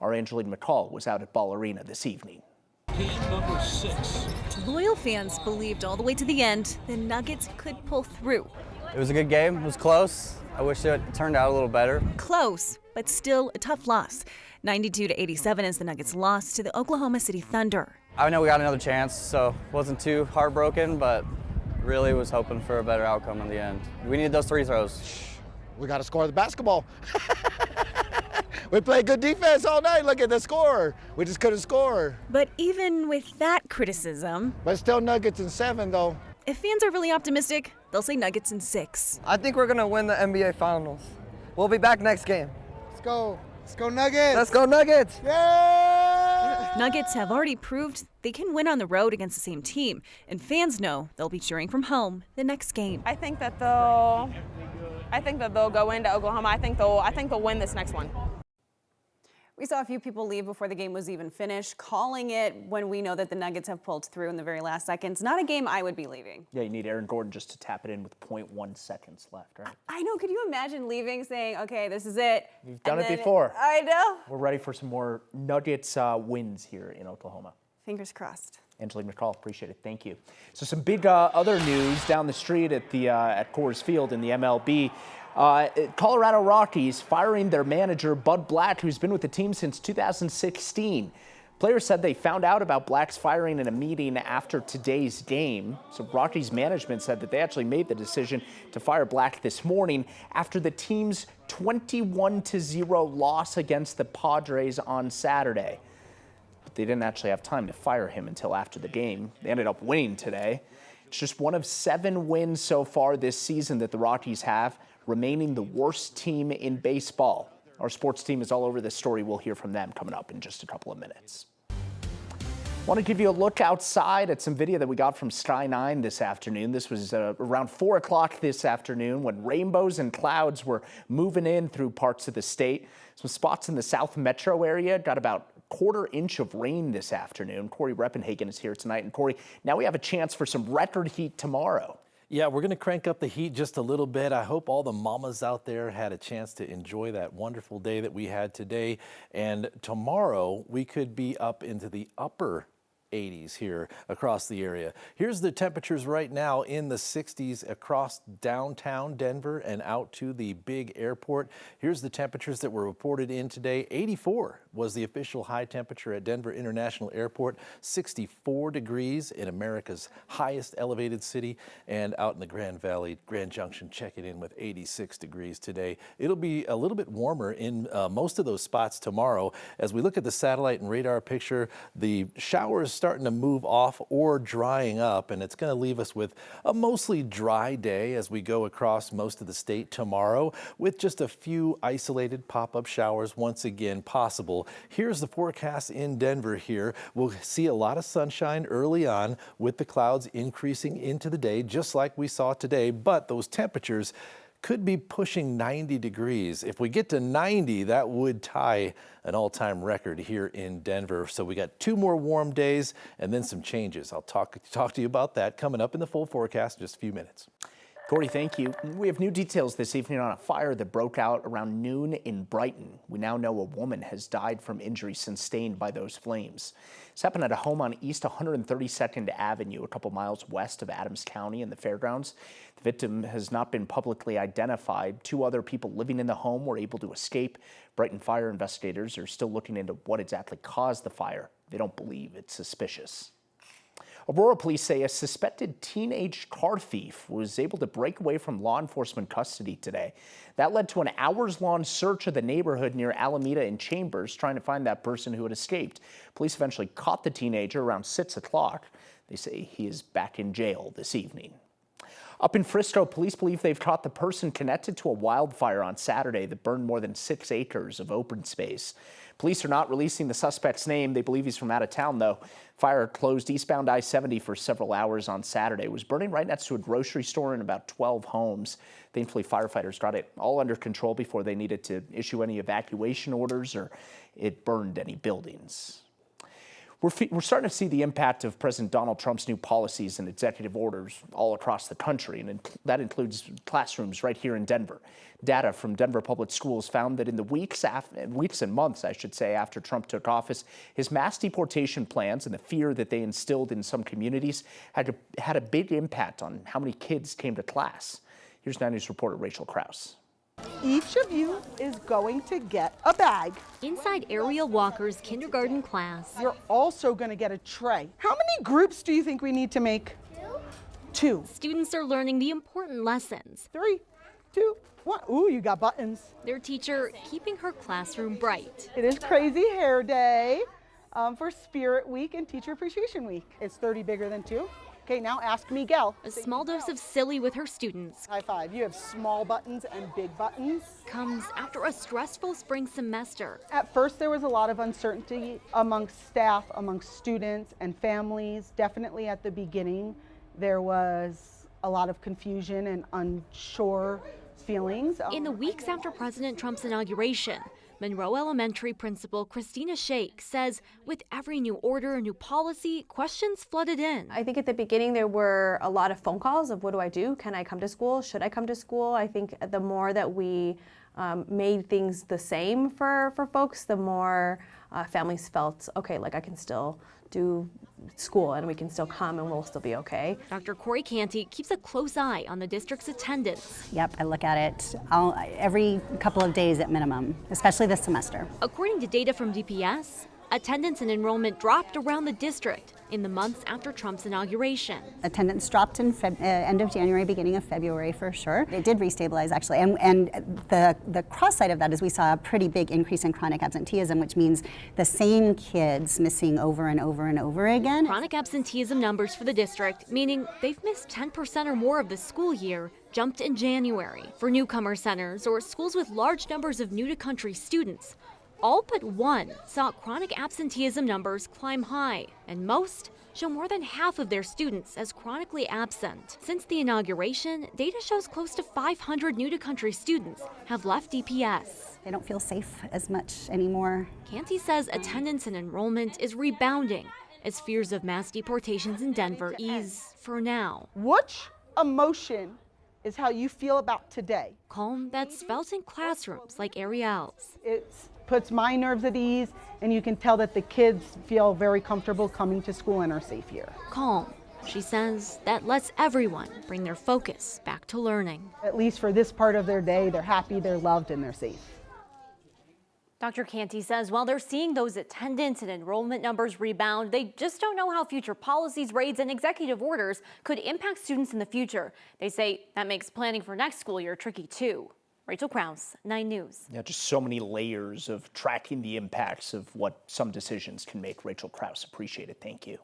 Our Angeline McCall was out at Ball Arena this evening. Game number 6. Loyal fans believed all the way to the end the Nuggets could pull through. It was a good game. It was close. I wish it turned out a little better. Close, but still a tough loss. 92-87 as the Nuggets lost to the Oklahoma City Thunder. I know we got another chance, so wasn't too heartbroken, but really was hoping for a better outcome in the end. We needed those free throws. We got to score the basketball. We played good defense all night. Look at the score. We just couldn't score. But even with that criticism, But still Nuggets in 7, though. if fans are really optimistic, they'll say Nuggets in 6. I think we're going to win the NBA Finals. We'll be back next game. Let's go. Let's go Nuggets. Let's go Nuggets. Yeah! Nuggets have already proved they can win on the road against the same team, and fans know they'll be cheering from home the next game. I think that they'll go into Oklahoma. I think they'll win this next one. We saw a few people leave before the game was even finished, calling it when we know that the Nuggets have pulled through in the very last seconds. Not a game I would be leaving. Yeah, you need Aaron Gordon just to tap it in with 0.1 seconds left, right? I know. Could you imagine leaving saying, okay, this is it? We've done it before. I know. We're ready for some more Nuggets wins here in Oklahoma. Fingers crossed. Angeline McCall, appreciate it. Thank you. So some big other news down the street at the at Coors Field in the MLB. Colorado Rockies firing their manager, Bud Black, who's been with the team since 2016. Players said they found out about Black's firing in a meeting after today's game. So Rockies management said that they actually made the decision to fire Black this morning after the team's 21-0 loss against the Padres on Saturday. But they didn't actually have time to fire him until after the game. They ended up winning today. It's just one of 7 wins so far this season that the Rockies have, remaining the worst team in baseball. Our sports team is all over this story. We'll hear from them coming up in just a couple of minutes. Want to give you a look outside at some video that we got from Sky 9 this afternoon. This was around 4 o'clock this afternoon when rainbows and clouds were moving in through parts of the state. Some spots in the South Metro area got about a quarter-inch of rain this afternoon. Corey Reppenhagen is here tonight. And Corey, now we have a chance for some record heat tomorrow. Yeah, we're going to crank up the heat just a little bit. I hope all the mamas out there had a chance to enjoy that wonderful day that we had today. And tomorrow we could be up into the upper 80s here across the area. Here's the temperatures right now in the 60s across downtown Denver and out to the big airport. Here's the temperatures that were reported in today. 84 was the official high temperature at Denver International Airport, 64 degrees in America's highest elevated city, and out in the Grand Valley, Grand Junction checking in with 86 degrees today. It'll be a little bit warmer in most of those spots tomorrow. As we look at the satellite and radar picture, the showers starting to move off or drying up, and it's going to leave us with a mostly dry day as we go across most of the state tomorrow, with just a few isolated pop-up showers once again possible. Here's the forecast in Denver here. We'll see a lot of sunshine early on with the clouds increasing into the day just like we saw today, but those temperatures could be pushing 90 degrees. If we get to 90, that would tie an all-time record here in Denver. So we got 2 more warm days and then some changes. I'll talk to you about that coming up in the full forecast in just a few minutes. Corey, thank you. We have new details this evening on a fire that broke out around noon in Brighton. We now know a woman has died from injuries sustained by those flames. This happened at a home on East 132nd Avenue, a couple miles west of Adams County and the fairgrounds. The victim has not been publicly identified. 2 other people living in the home were able to escape. Brighton fire investigators are still looking into what exactly caused the fire. They don't believe it's suspicious. Aurora police say a suspected teenage car thief was able to break away from law enforcement custody today. That led to an hours-long search of the neighborhood near Alameda and Chambers, trying to find that person who had escaped. Police eventually caught the teenager around 6 o'clock. They say he is back in jail this evening. Up in Frisco, police believe they've caught the person connected to a wildfire on Saturday that burned more than 6 acres of open space. Police are not releasing the suspect's name. They believe he's from out of town, though. Fire closed eastbound I-70 for several hours on Saturday. It was burning right next to a grocery store and about 12 homes. Thankfully, firefighters got it all under control before they needed to issue any evacuation orders or it burned any buildings. We're starting to see the impact of President Donald Trump's new policies and executive orders all across the country, and that includes classrooms right here in Denver. Data from Denver Public Schools found that in the weeks and months, I should say, after Trump took office, his mass deportation plans and the fear that they instilled in some communities had a big impact on how many kids came to class. Here's 9 News reporter Rachel Krause. Each of you is going to get a bag. Inside Ariel Walker's kindergarten class. You're also going to get a tray. How many groups do you think we need to make? Two. Students are learning the important lessons. 3, 2, 1. Ooh, you got buttons. Their teacher keeping her classroom bright. It is Crazy Hair Day for Spirit Week and Teacher Appreciation Week. It's 30 bigger than 2. Okay, now ask Miguel. A small dose of silly with her students. High five. You have small buttons and big buttons. Comes after a stressful spring semester. At first, there was a lot of uncertainty amongst staff, amongst students and families. Definitely at the beginning, there was a lot of confusion and unsure feelings. In the weeks after President Trump's inauguration, Monroe Elementary Principal Christina Shake says with every new order, new policy, questions flooded in. I think at the beginning there were a lot of phone calls of what do I do? Can I come to school? Should I come to school? I think the more that we made things the same for folks, the more families felt, okay, like I can still do school and we can still come and we'll still be okay. Dr. Corey Canty keeps a close eye on the district's attendance. Yep, I look at it every couple of days at minimum, especially this semester. According to data from DPS, attendance and enrollment dropped around the district in the months after Trump's inauguration. Attendance dropped in end of January, beginning of February for sure. It did restabilize actually, and the cross side of that is we saw a pretty big increase in chronic absenteeism, which means the same kids missing over and over and over again. Chronic absenteeism numbers for the district, meaning they've missed 10% or more of the school year, jumped in January. For newcomer centers or schools with large numbers of new-to-country students, all but one saw chronic absenteeism numbers climb high, and most show more than half of their students as chronically absent. Since the inauguration, data shows close to 500 new-to-country students have left DPS. They don't feel safe as much anymore. Canty says attendance and enrollment is rebounding as fears of mass deportations in Denver ease for now. Which emotion is how you feel about today? Calm that's felt in classrooms like Ariel's. It puts my nerves at ease, and you can tell that the kids feel very comfortable coming to school and are safe here. Calm, she says, that lets everyone bring their focus back to learning. At least for this part of their day, they're happy, they're loved, and they're safe. Dr. Canty says while they're seeing those attendance and enrollment numbers rebound, they just don't know how future policies, raids, and executive orders could impact students in the future. They say that makes planning for next school year tricky too. Rachel Krause, 9 News. Yeah, just so many layers of tracking the impacts of what some decisions can make. Rachel Krause, appreciate it. Thank you.